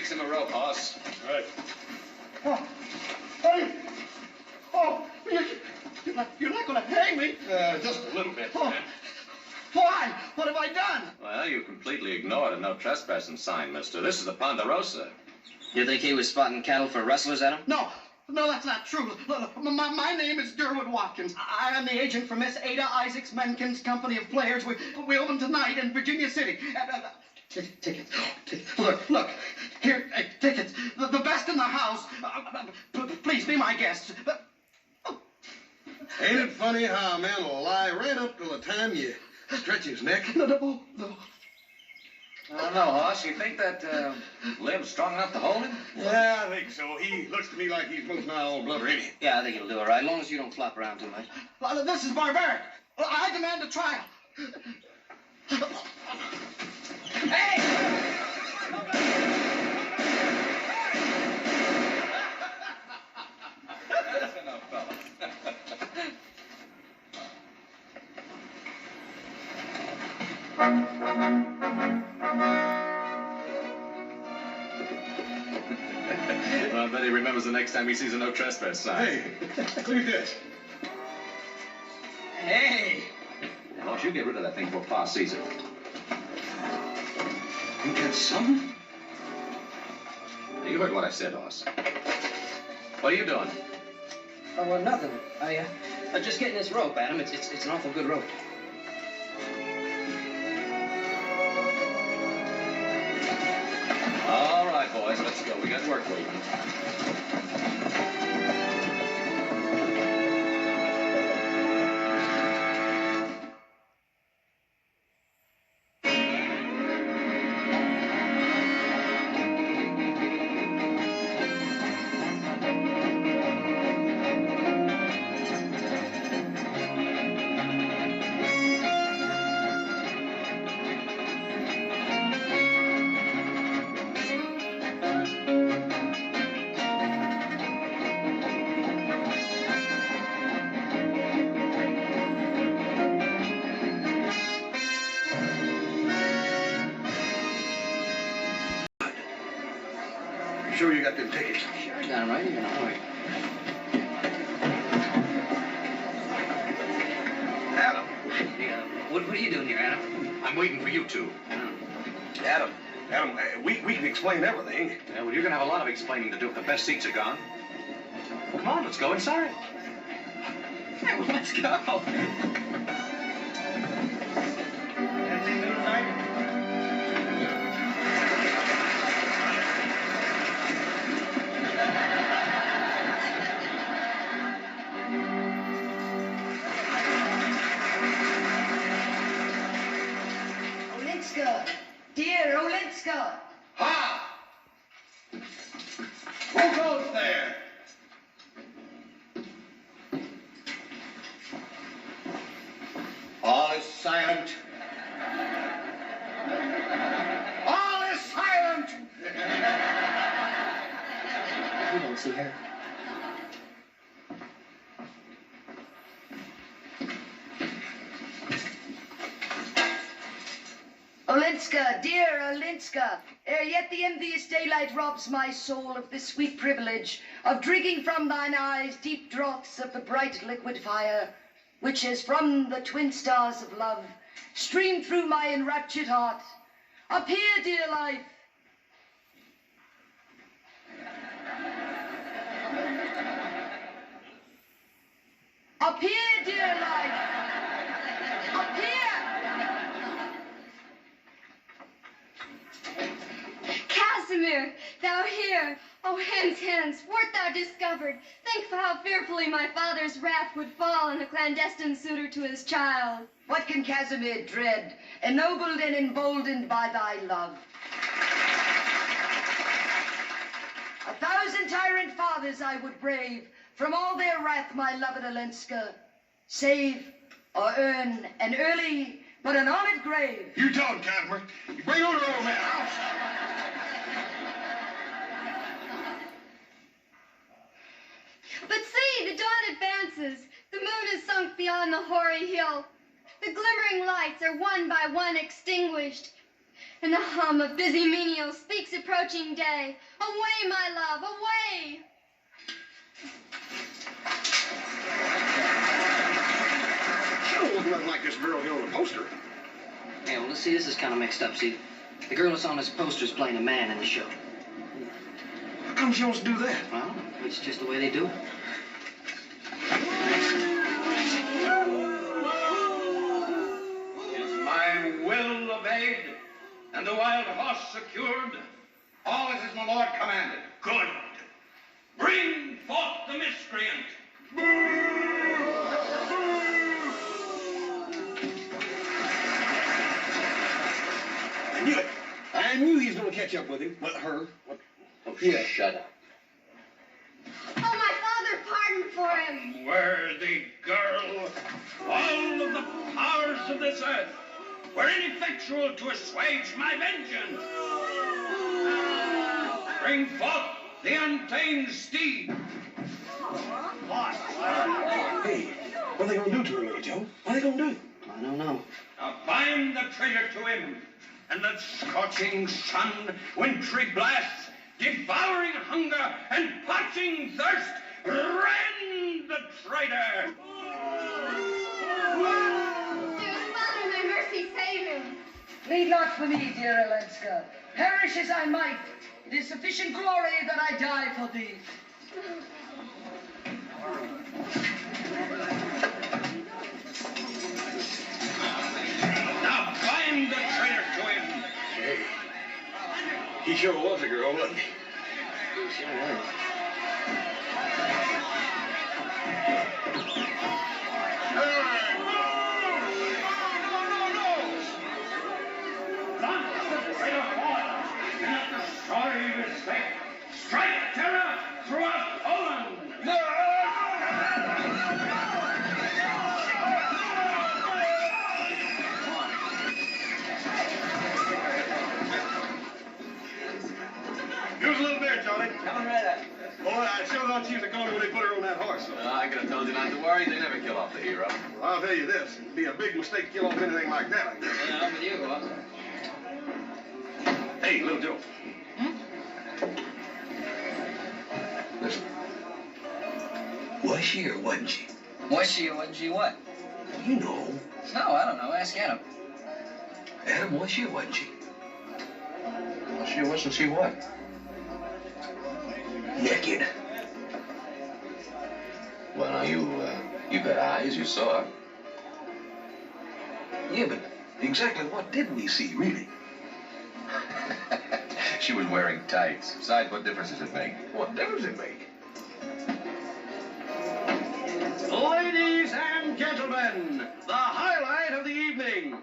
fix him a rope, Hoss. Right. Oh, hey! Oh, you're not going to hang me? Just a little bit. Oh, why? What have I done? Well, you completely ignored a no trespassing sign, mister. This is the Ponderosa. You think he was spotting cattle for rustlers, Adam? No, that's not true. Look, my name is Derwood Watkins. I am the agent for Miss Adah Isaacs Menkins Company of Players. We open tonight in Virginia City. Tickets. Look. Here, tickets. The best in the house. Please be my guest. Ain't it funny how a man will lie right up till the time you stretch his neck? No. I don't know, Hoss. You think that limb's strong enough to hold him? Yeah, I think so. He looks to me like he's most not all blubber anyhow. Yeah, I think it'll do all right, as long as you don't flop around too much. This is barbaric. I demand a trial. Hey! That's enough, fellas. Well, I bet he remembers the next time he sees a no trespass sign. Hey, look at this. Hey! Now, don't you get rid of that thing before Pa sees it. Ain't that something? Now, you heard what I said, Hoss. What are you doing? Oh, well, nothing. I'm just getting this rope, Adam. It's an awful good rope. All right, boys, let's go. We got work waiting. Sure you got them tickets? Sure, I got him right here. All right. Adam. Yeah, what are you doing here, Adam? I'm waiting for you two. Adam, we can explain everything. Yeah, well, you're going to have a lot of explaining to do if the best seats are gone. Come on, let's go inside. Hey, well, let's go. Olinska, dear Olinska. Ha! Who goes there? All is silent. All is silent! You don't see her. Olinska, dear Olinska, ere yet the envious daylight robs my soul of this sweet privilege of drinking from thine eyes deep draughts of the bright liquid fire, which is from the twin stars of love, streamed through my enraptured heart. Appear, dear life. Appear, dear life. Appear. Casimir, thou here. Oh, hence, wert thou discovered, think how fearfully my father's wrath would fall on a clandestine suitor to his child. What can Casimir dread, ennobled and emboldened by thy love? 1,000 tyrant fathers I would brave, from all their wrath, my loved Olenska, save or earn an early but an honored grave. You tell him, Casimir. You bring on your old man out. But see, the dawn advances. The moon is sunk beyond the hoary hill. The glimmering lights are one by one extinguished. and the hum of busy menials speaks approaching day. Away, my love, away! She don't look nothing like this girl here on the poster. Yeah, well, let's see, this is kind of mixed up. See, the girl that's on this poster is playing a man in the show. How come she wants to do that? Well, it's just the way they do it. Is my will obeyed, and the wild horse secured? All as is my lord commanded. Good. Bring forth the miscreant. I knew it. I knew he was going to catch up with him. With her. Oh, yeah. Shut up. Oh, my father, pardon for him. Unworthy girl, all of the powers of this earth were ineffectual to assuage my vengeance. Bring forth the untamed steed. Hey, what are they going to do to her, little Joe? What are they going to do? I don't know. Now bind the traitor to him, and let scorching sun, wintry blasts, devouring hunger, and parching thirst rend the traitor. Dear Father, my mercy, save him. Plead not for me, dear Olenska. Perish as I might, it is sufficient glory that I die for thee. Now bind the traitor to him. Hey, he sure was a girl, wasn't he? Sure was. Launch the traitor forth, and let the story be spake. Strike terror throughout Poland. Here's a little beer, Charlie. Coming right up. Boy, I sure thought she was a goner when they put her on that horse. I could have told you not to worry. They never kill off the hero. Well, I'll tell you this. It'd be a big mistake to kill off anything like that, I guess. Yeah, I'm with you, boss. Hey, little Joe. Listen. Was she or wasn't she? Was she or wasn't she what? You know. No, I don't know. Ask Adam. Adam, was she or wasn't she? Was she or wasn't she what? Naked. Well, now you got eyes. You saw her. Yeah, but exactly what did we see, really? She was wearing tights. Besides, what difference does it make? What difference does it make? Ladies and gentlemen, the highlight of the evening.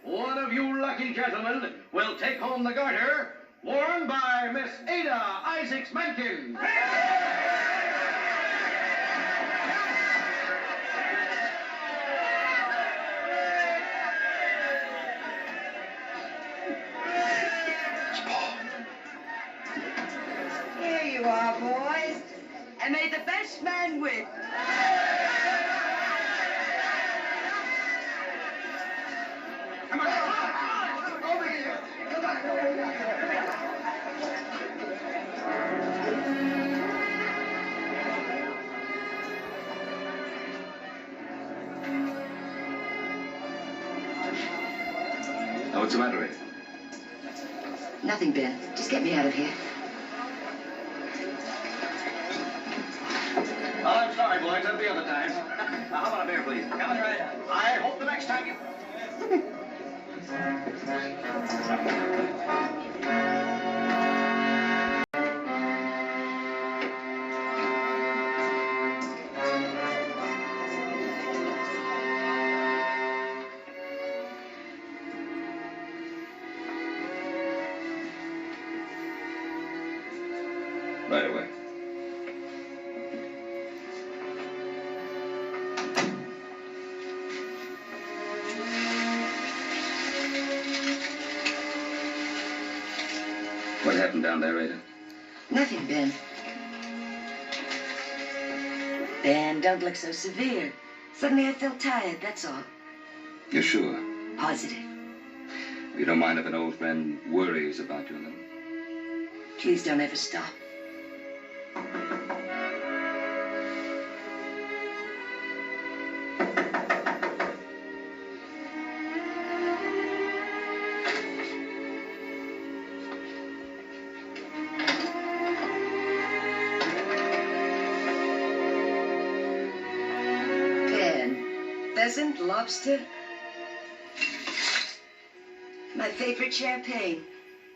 One of you lucky gentlemen will take home the garter worn by Miss Adah Isaacs-Menken. Here you are, boys. And may the best man win. Come on, over here. Come on, over here. Now, what's the matter with it? Nothing, Ben. Just get me out of here. Oh, I'm sorry, boys. That'll be other times. Now, how about a beer, please? Coming right up. I hope the next time you... Right away. What happened down there, Adah? Nothing, Ben. Ben, don't look so severe. Suddenly I felt tired, that's all. You're sure? Positive. You don't mind if an old friend worries about you a little? Please don't ever stop. Pheasant, lobster. My favorite champagne.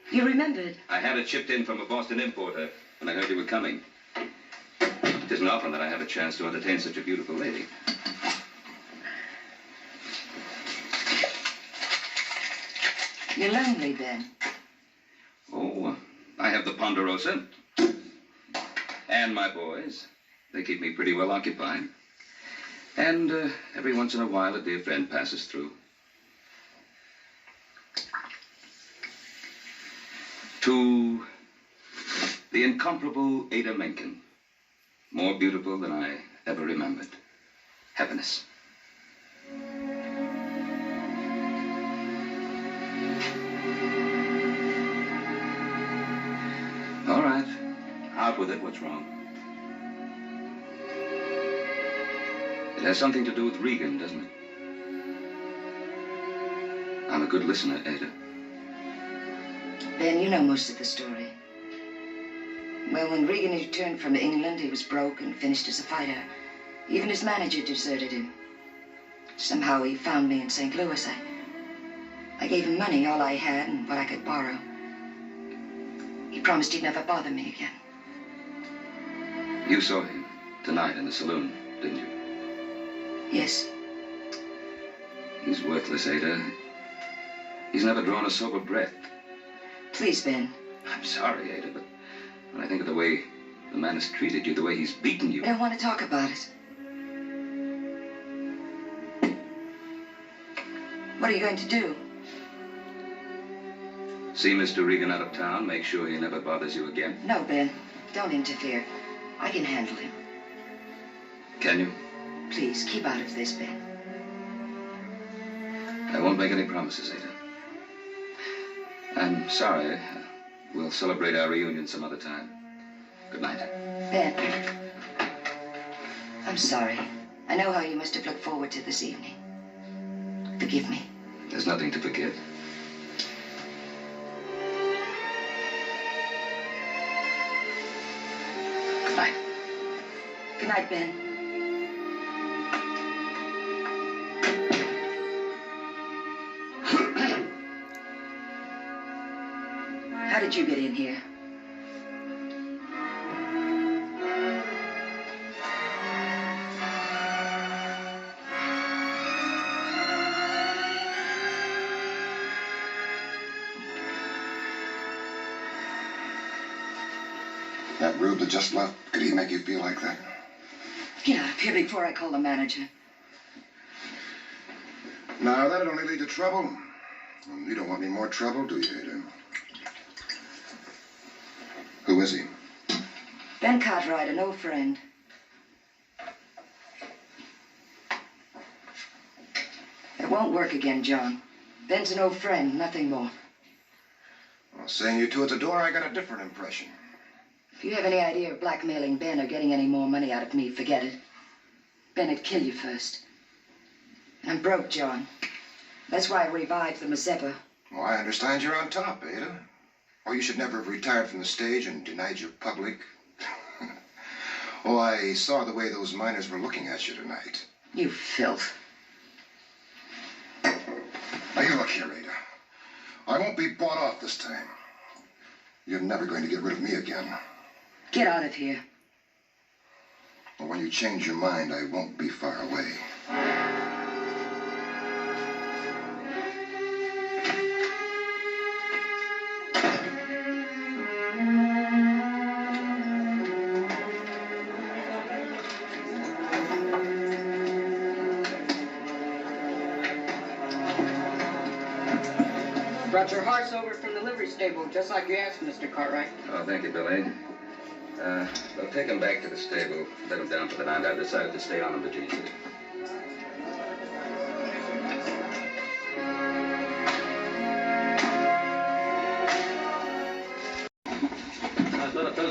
You remembered? I had it shipped in from a Boston importer when I heard you were coming. It isn't often that I have a chance to entertain such a beautiful lady. You're lonely, Ben. Oh, I have the Ponderosa. And my boys. They keep me pretty well occupied. And every once in a while, a dear friend passes through. To the incomparable Adah Menken, more beautiful than I ever remembered. Happiness. All right, out with it. What's wrong? It has something to do with Regan, doesn't it? I'm a good listener, Adah. Ben, you know most of the story. Well, when Regan returned from England, he was broke and finished as a fighter. Even his manager deserted him. Somehow he found me in St. Louis. I gave him money, all I had and what I could borrow. He promised he'd never bother me again. You saw him tonight in the saloon, didn't you? Yes. He's worthless, Adah. He's never drawn a sober breath. Please, Ben. I'm sorry, Adah, but when I think of the way the man has treated you, the way he's beaten you... I don't want to talk about it. What are you going to do? See Mr. Regan out of town, make sure he never bothers you again. No, Ben. Don't interfere. I can handle him. Can you? Please, keep out of this, Ben. I won't make any promises, Adah. I'm sorry. We'll celebrate our reunion some other time. Good night. Ben, I'm sorry. I know how you must have looked forward to this evening. Forgive me. There's nothing to forgive. Good night. Good night, Ben. How did you get in here? That rube that just left, could he make you feel like that? Get out of here before I call the manager. Now, that'd only lead to trouble. And you don't want any more trouble, do you, Adah? Who is he? Ben Cartwright, an old friend. It won't work again, John. Ben's an old friend, nothing more. Well, seeing you two at the door, I got a different impression. If you have any idea of blackmailing Ben or getting any more money out of me, forget it. Ben would kill you first. I'm broke, John. That's why I revived the Mazeppa. Well, I understand you're on top, Adah. Oh, you should never have retired from the stage and denied your public. Oh, I saw the way those miners were looking at you tonight. You filth. Now, you look here, Adah. I won't be bought off this time. You're never going to get rid of me again. Get out of here. Well, when you change your mind, I won't be far away. Brought your horse over from the livery stable, just like you asked, Mr. Cartwright. Oh, thank you, Billy. They'll take him back to the stable, let him down for the night. I decided to stay on in Virginia City.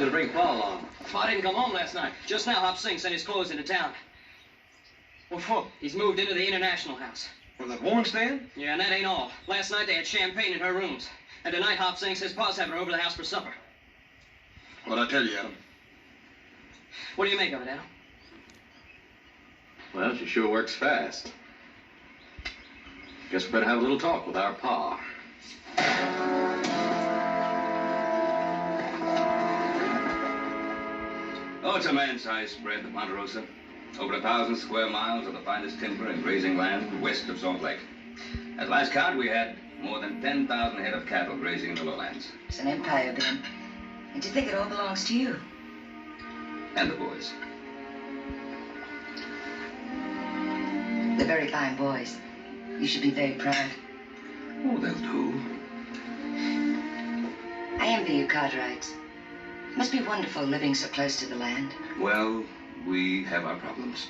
told you to bring Paul along. Pa didn't come home last night. Just now, Hop Singh sent his clothes into town. What for? He's moved into the International House. For that woman stand? Yeah, and that ain't all. Last night they had champagne in her rooms. And tonight Hop Singh says Pa's having her over to the house for supper. What'd I tell you, Adam? What do you make of it, Adam? Well, she sure works fast. Guess we better have a little talk with our pa. Oh, it's a man-sized spread, the Ponderosa. Over 1,000 square miles of the finest timber and grazing land west of Salt Lake. At last count, we had more than 10,000 head of cattle grazing in the lowlands. It's an empire, Ben. And to think it all belongs to you. And the boys. They're very fine boys. You should be very proud. Oh, they'll do. I envy you, Cartwrights. Must be wonderful living so close to the land. Well, we have our problems.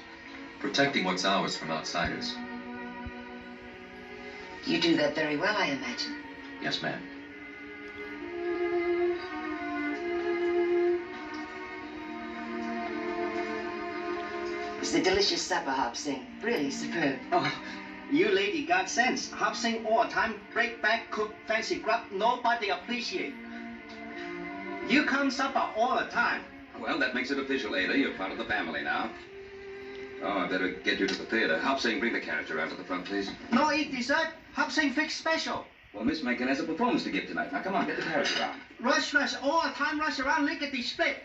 Protecting what's ours from outsiders. You do that very well, I imagine. Yes, ma'am. It's the delicious supper, Hop Sing. Really superb. Oh, you lady got sense. Hop Sing all the time, break back, cook, fancy grub, nobody appreciate. You come supper all the time. Well, that makes it official, Ada. You're part of the family now. Oh, I better get you to the theater. Hop Sing, bring the carriage around to the front, please. No eat dessert, Hop Sing fix special. Well, Miss Mencken has a performance to give tonight. Now, come on, get the carriage around. Rush, all the time, rush around, lickety split.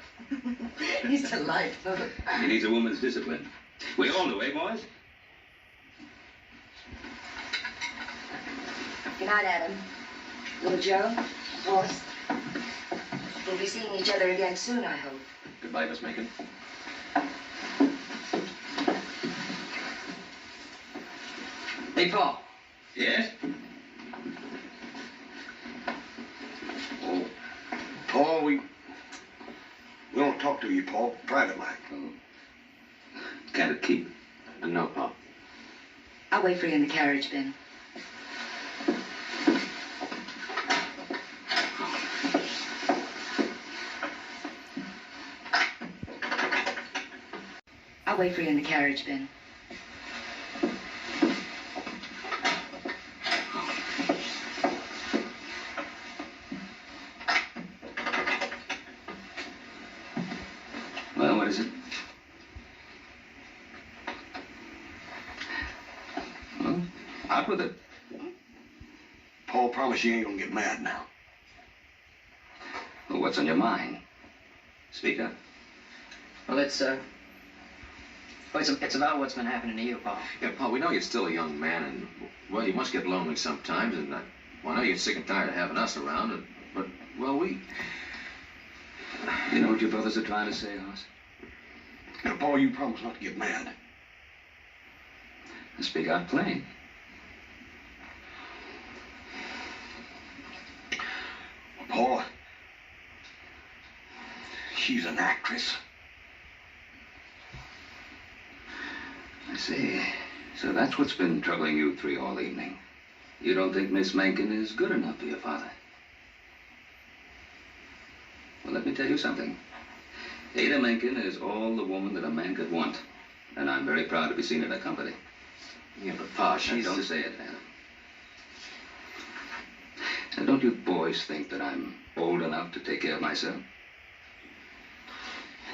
He's delightful. He needs a woman's discipline. We all do, eh, boys? Good night, Adam. Little Joe, Boss. We'll be seeing each other again soon, I hope. Goodbye, Miss Macon. Hey, Pa. Yes? Oh, Paul, we don't talk to you, Paul, private like. Oh. Can't it keep? No, Pa. I'll wait for you in the carriage, Ben. I'll wait for you in the carriage, Ben. Well, what is it? Well, out with it. Paul, promise you ain't gonna get mad now. Well, what's on your mind? Speak up. Well, it's about what's been happening to you, Pa. Yeah, Pa, we know you're still a young man, and, well, you must get lonely sometimes, and, well, I know you're sick and tired of having us around, but, well, we... You know what your brothers are trying to say, Hoss? Now, Paul, you promise not to get mad. Speak out plain. Paul, she's an actress. I see. So that's what's been troubling you three all evening. You don't think Miss Mencken is good enough for your father? Well, let me tell you something. Ada Mencken is all the woman that a man could want. And I'm very proud to be seen in her company. Yeah, but Pa, Now, don't say it, Adam. Now, don't you boys think that I'm old enough to take care of myself?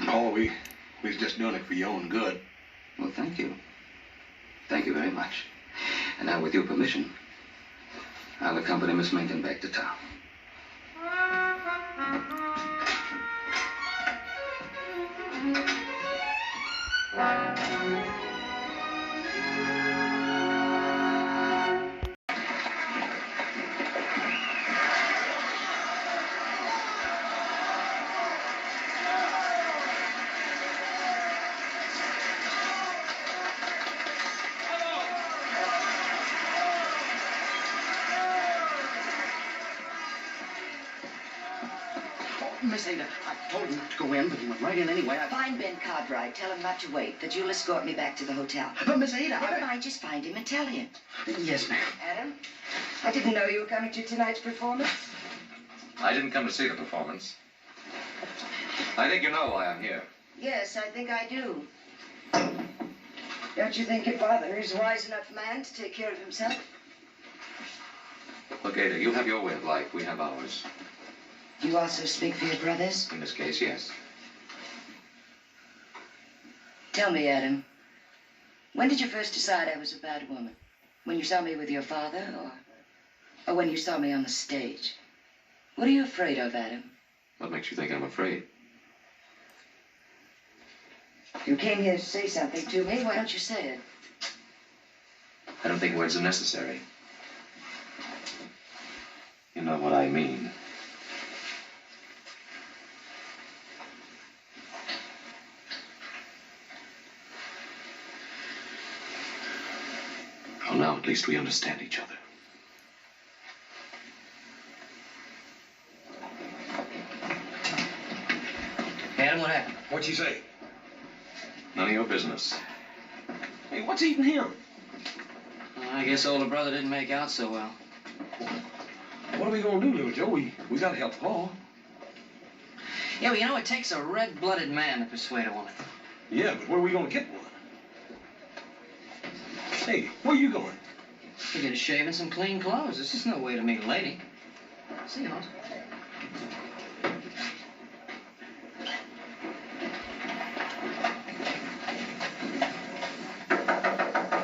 Paul, we was just doing it for your own good. Well, thank you. Thank you very much. And now, with your permission, I'll accompany Miss Mencken back to town. Miss Ada, I told him not to go in, but he went right in anyway. Find Ben Cartwright. Tell him not to wait, that you'll escort me back to the hotel. But Miss Ada, Never mind, just find him and tell him. Yes, ma'am. Adam, I didn't know you were coming to tonight's performance. I didn't come to see the performance. I think you know why I'm here. Yes, I think I do. Don't you think your father is a wise enough man to take care of himself? Look, Ada, you have your way of life. We have ours. You also speak for your brothers? In this case, yes. Tell me, Adam, when did you first decide I was a bad woman? When you saw me with your father, or when you saw me on the stage? What are you afraid of, Adam? What makes you think I'm afraid? You came here to say something to me. Why don't you say it? I don't think words are necessary. You know what I mean. Well, now at least we understand each other. Adam, what happened? What'd she say? None of your business. Hey, what's eating him? I guess older brother didn't make out so well. What are we gonna do, little Joe? We gotta help Paul. Yeah, well, you know, it takes a red-blooded man to persuade a woman. Yeah, but where are we gonna get one? Hey, where you going? You get a shave and some clean clothes. This is no way to meet a lady. See you, Hoss.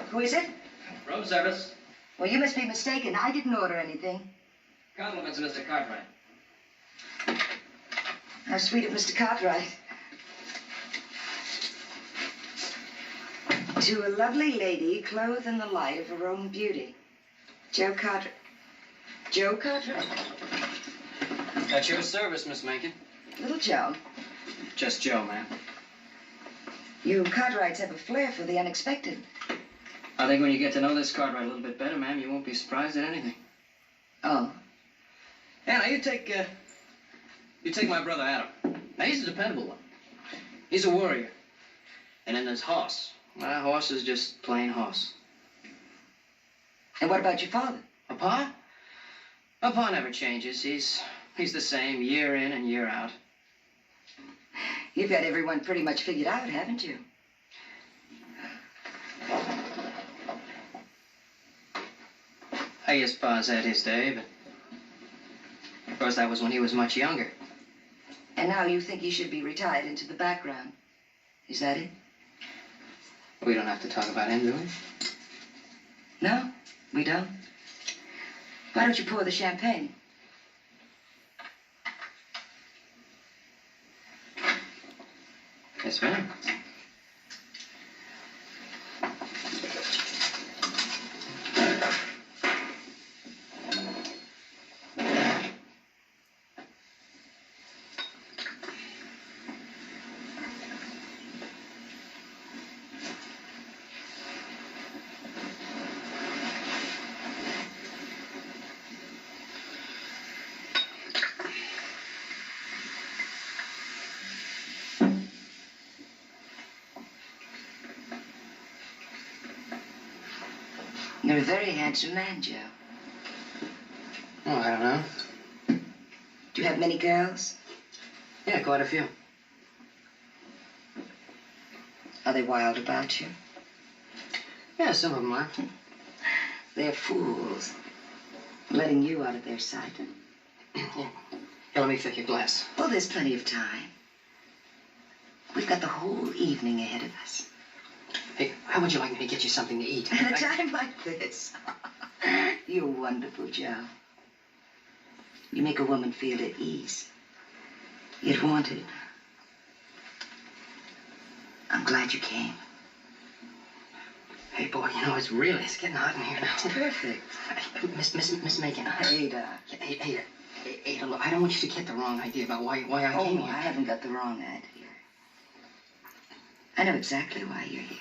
Who is it? Room service. Well, you must be mistaken. I didn't order anything. Compliments of Mr. Cartwright. How sweet of Mr. Cartwright. To a lovely lady clothed in the light of her own beauty. Joe Cartwright. Joe Cartwright? At your service, Miss Mencken. Little Joe. Just Joe, ma'am. You Cartwrights have a flair for the unexpected. I think when you get to know this Cartwright a little bit better, ma'am, you won't be surprised at anything. Oh. Yeah, now you take my brother Adam. Now he's a dependable one. He's a warrior. And then there's Hoss. My Hoss is just plain Hoss. And what about your father? Papa? Papa never changes. He's the same year in and year out. You've got everyone pretty much figured out, haven't you? I guess Pa's had his day, but of course that was when he was much younger. And now you think he should be retired into the background. Is that it? We don't have to talk about him, do we? No, we don't. Why don't you pour the champagne? Yes, ma'am. You're a very handsome man, Joe. Oh, I don't know. Do you have many girls? Yeah, quite a few. Are they wild about you? Yeah, some of them are. They're fools. Letting you out of their sight. Yeah. Here, let me fill your glass. Oh, there's plenty of time. We've got the whole evening ahead of us. Hey, how would you like me to get you something to eat? At a time like this. You're wonderful, Joe. You make a woman feel at ease. Yet wanted. I'm glad you came. Hey, boy, you know, it's getting hot in here now. It's perfect. Miss Megan. Ada. Ada, look, I don't want you to get the wrong idea about why I came here. I haven't got the wrong idea. I know exactly why you're here.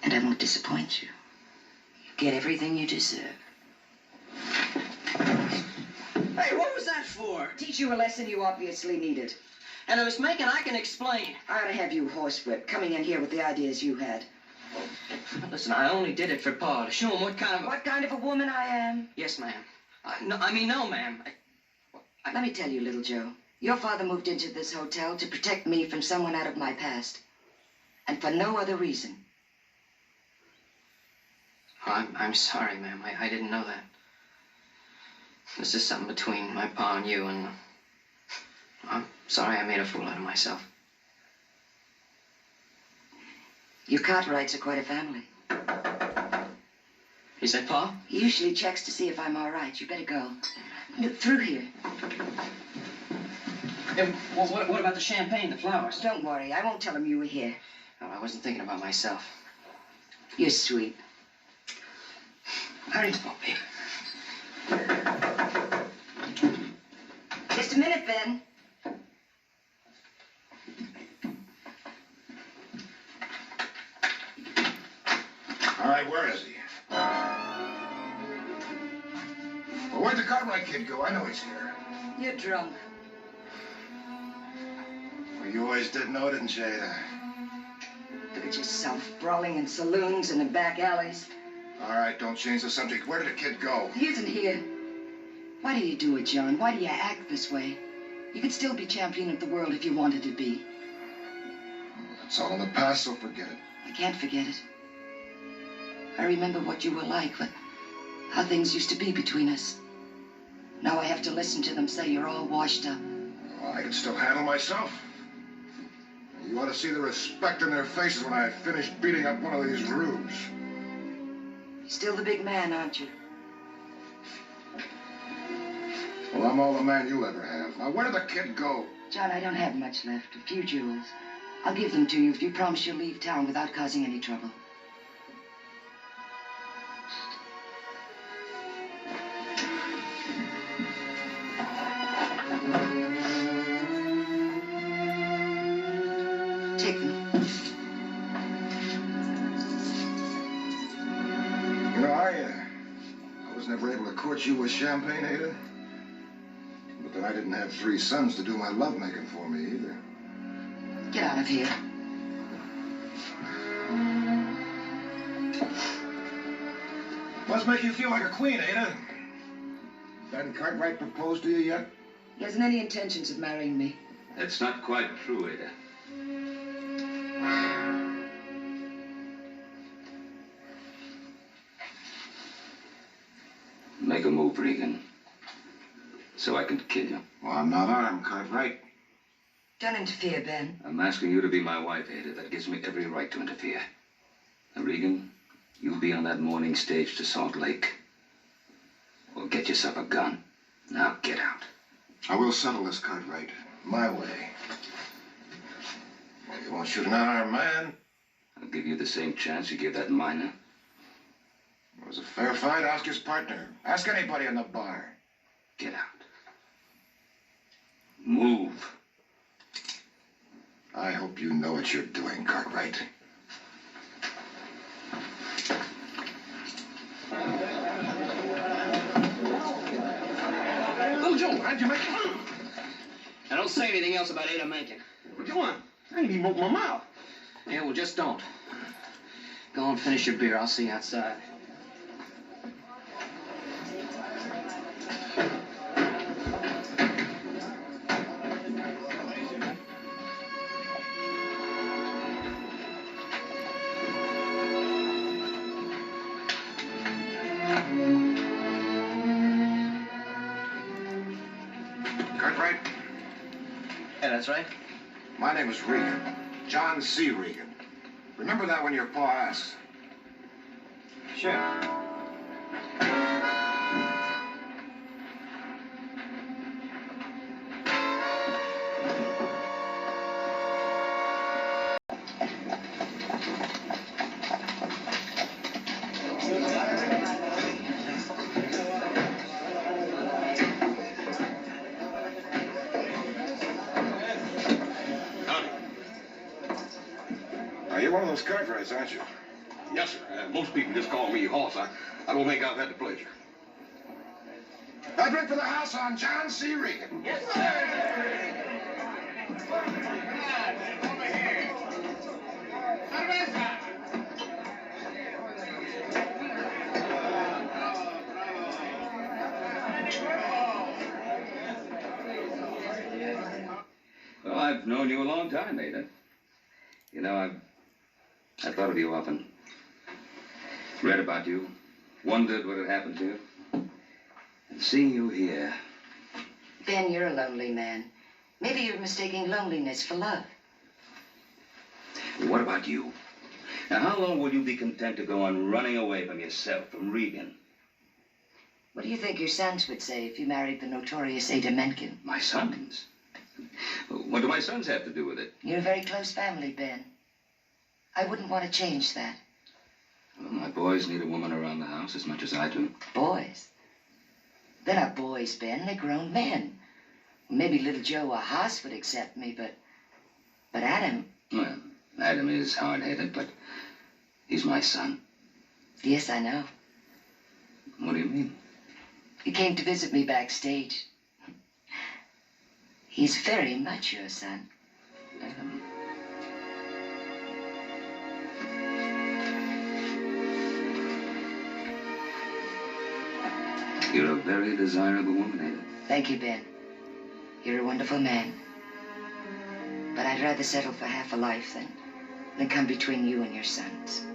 And I won't disappoint you. You get everything you deserve. Hey, what was that for? Teach you a lesson you obviously needed. And Miss Megan, I can explain. I ought to have you horsewhipped, coming in here with the ideas you had. Listen, I only did it for Pa, to show him what kind of What kind of a woman I am? Yes, ma'am. No, ma'am. Let me tell you, little Joe. Your father moved into this hotel to protect me from someone out of my past. And for no other reason. Oh, I'm sorry, ma'am. I didn't know that. This is something between my pa and you, and I'm sorry I made a fool out of myself. You Cartwrights are quite a family. Is that Pa? He usually checks to see if I'm all right. You better go. No, through here. Yeah, well, what about the champagne, the flowers? Don't worry. I won't tell him you were here. Oh, I wasn't thinking about myself. You're sweet. Hurry up, baby. Just a minute, Ben. All right, where is he? Well, where'd the Cartwright kid go? I know he's here. You're drunk. Well, you always did know, didn't you, Ada? Look at yourself, brawling in saloons and in back alleys. All right, don't change the subject. Where did the kid go? He isn't here. Why do you do it, John? Why do you act this way? You could still be champion of the world if you wanted to be. It's all in the past, so forget it. I can't forget it. I remember what you were like, how things used to be between us. Now I have to listen to them say you're all washed up. Well, I can still handle myself. You ought to see the respect in their faces when I finish beating up one of these rubes. You're still the big man, aren't you? Well, I'm all the man you'll ever have. Now, where did the kid go? John, I don't have much left. A few jewels. I'll give them to you if you promise you'll leave town without causing any trouble. Take them. You know, I was never able to court you with champagne, Ada. But then I didn't have 3 sons to do my lovemaking for me either. Get out of here. Must make you feel like a queen, Ada. Hasn't Cartwright proposed to you yet? He hasn't any intentions of marrying me. That's not quite true, Ada. Make a move, Regan. So I can kill you. Well, I'm not armed, Cartwright. Don't interfere, Ben. I'm asking you to be my wife, Ada. That gives me every right to interfere. Now, Regan, you'll be on that morning stage to Salt Lake. Or get yourself a gun. Now get out. I will settle this, Cartwright. My way. Well, you won't shoot an unarmed man? I'll give you the same chance you gave that miner. It was a fair fight. Ask his partner. Ask anybody in the bar. Get out. Move. I hope you know what you're doing, Cartwright. Little Joe, how'd you make it? Now, don't say anything else about Ada Menken. What you want? I ain't even opened my mouth. Yeah, well, just don't. Go and finish your beer. I'll see you outside. Cartwright, Yeah, that's right. my name is Regan. John C. Regan. Remember that when your pa asks. Sure. Now, you're one of those Cartwrights, aren't you? Yes, sir. Most people just call me Hoss. I don't think I've had the pleasure. I drink for the house on John C. Regan. Yes, sir. I've known you a long time, Ada. You know, I've thought of you often. Read about you. Wondered what had happened to you. And seeing you here... Ben, you're a lonely man. Maybe you're mistaking loneliness for love. What about you? Now, how long will you be content to go on running away from yourself, from Regan? What do you think your sons would say if you married the notorious Ada Menken? My sons? What do my sons have to do with it? You're a very close family, Ben. I wouldn't want to change that. Well, my boys need a woman around the house as much as I do. Boys? They're not boys, Ben. They're grown men. Maybe little Joe or Haas would accept me, but Adam... Well, Adam is hard-headed, but he's my son. Yes, I know. What do you mean? He came to visit me backstage. He's very much your son. Adam. You're a very desirable woman, Ada. Thank you, Ben. You're a wonderful man. But I'd rather settle for half a life than come between you and your sons.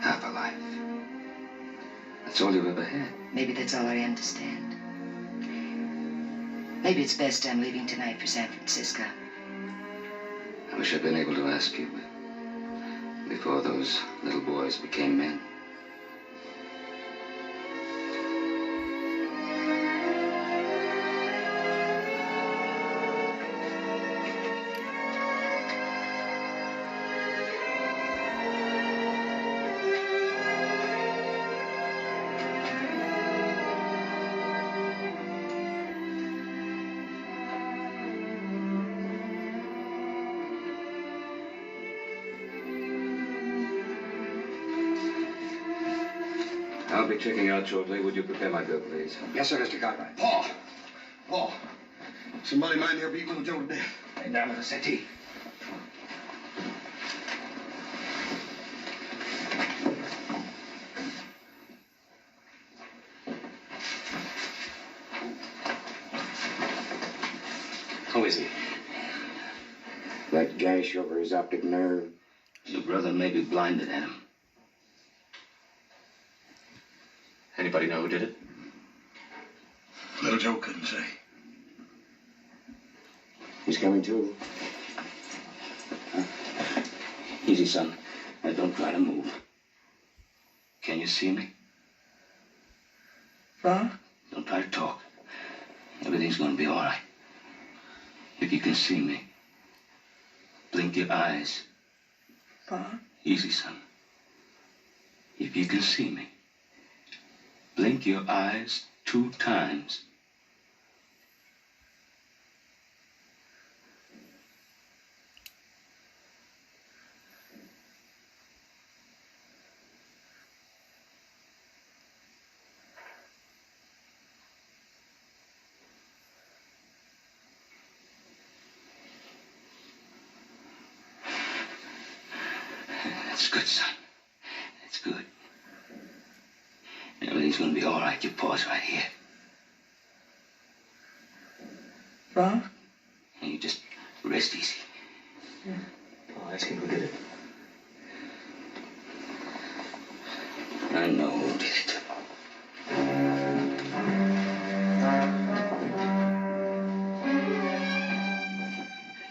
Half a life. That's all you've ever had. Maybe that's all I understand. Maybe it's best I'm leaving tonight for San Francisco. I wish I'd been able to ask you before those little boys became men. I'll be checking out shortly. Would you prepare my bill, please? Yes, sir, Mr. Cartwright. Paul, somebody mind here beat little Joe to death. Lay down with the settee. Who is he? That gash over his optic nerve. Your brother may be blinded, Adam. Anybody know who did it? Little Joe couldn't say. He's coming to. Easy, son. Now, don't try to move. Can you see me? Huh? Don't try to talk. Everything's gonna be all right. If you can see me, blink your eyes. Pa? Easy, son. If you can see me, blink your eyes 2 times. That's good, son. That's good. Everything's gonna be all right. You pause right here. Pa? And you just rest easy. Yeah. Oh, ask him who did it. I know who did it.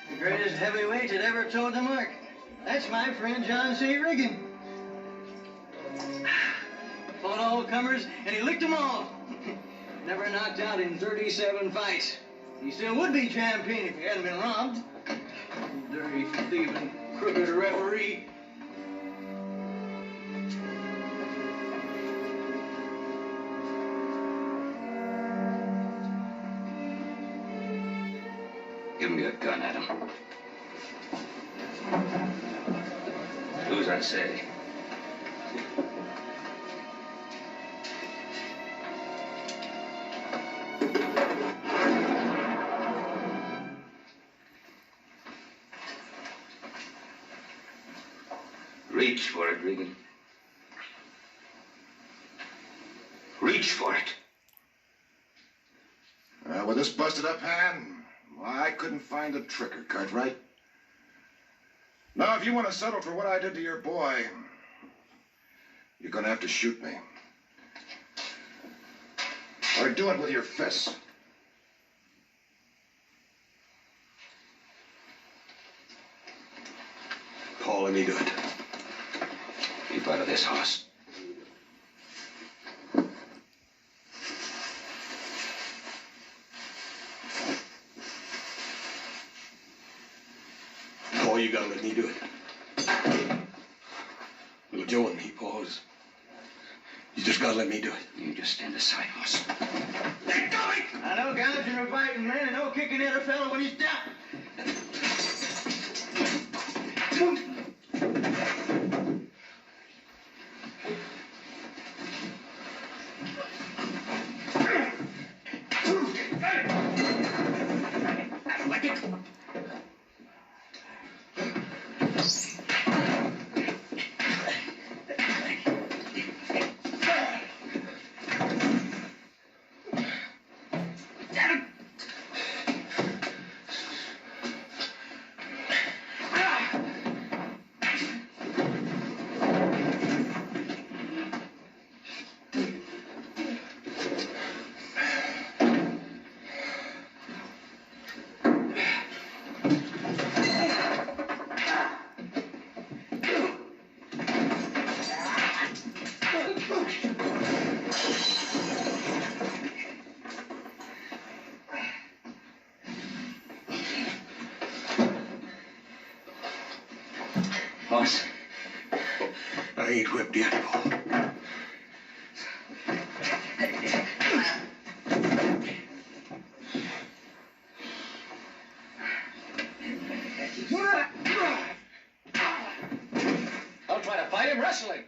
The greatest heavyweight that ever towed the mark. That's my friend John C. Regan. Fought all comers, and he licked them all. Never knocked out in 37 fights. He still would be champion if he hadn't been robbed. Dirty, thieving, crooked referee. Give me a gun, Adam. Do as I say. Reach for it, Regan. Reach for it. With this busted up hand, Why, I couldn't find the trigger, Cartwright. Now, if you want to settle for what I did to your boy, you're gonna have to shoot me. Or do it with your fists. Paul, let me do it. Keep out of this, Hoss. Paul, you gotta let me do it. Little Joe and me, Paul, you just gotta let me do it. You just stand aside, Hoss. Let go! I know gouging or biting, man, and no kicking at a fellow when he's down. Hoss, I ain't whipped yet, Paul. Don't try to fight him, wrestling.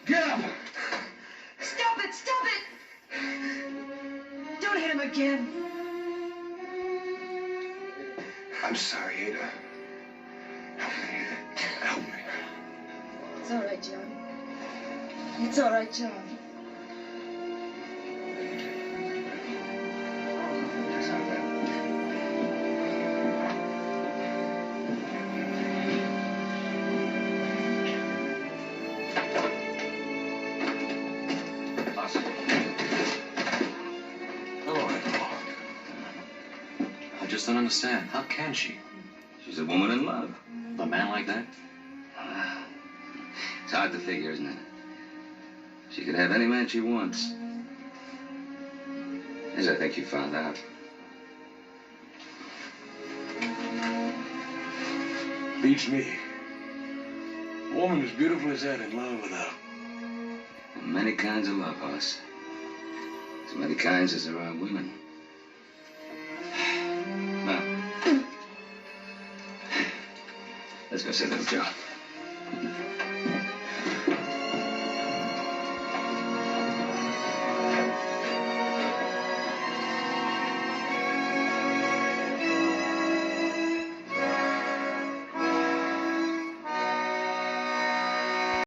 Get up! Stop it! Stop it! Don't hit him again. I'm sorry, Ada. Help me. Help me. It's all right, John. It's all right, John. I just don't understand. How can she? She's a woman in love. A man like that? It's hard to figure, isn't it? She could have any man she wants. As I think you found out. Beats me. A woman as beautiful as that in love without. Many kinds of love, Hoss. As many kinds as there are women. Now, let's go see little Joe.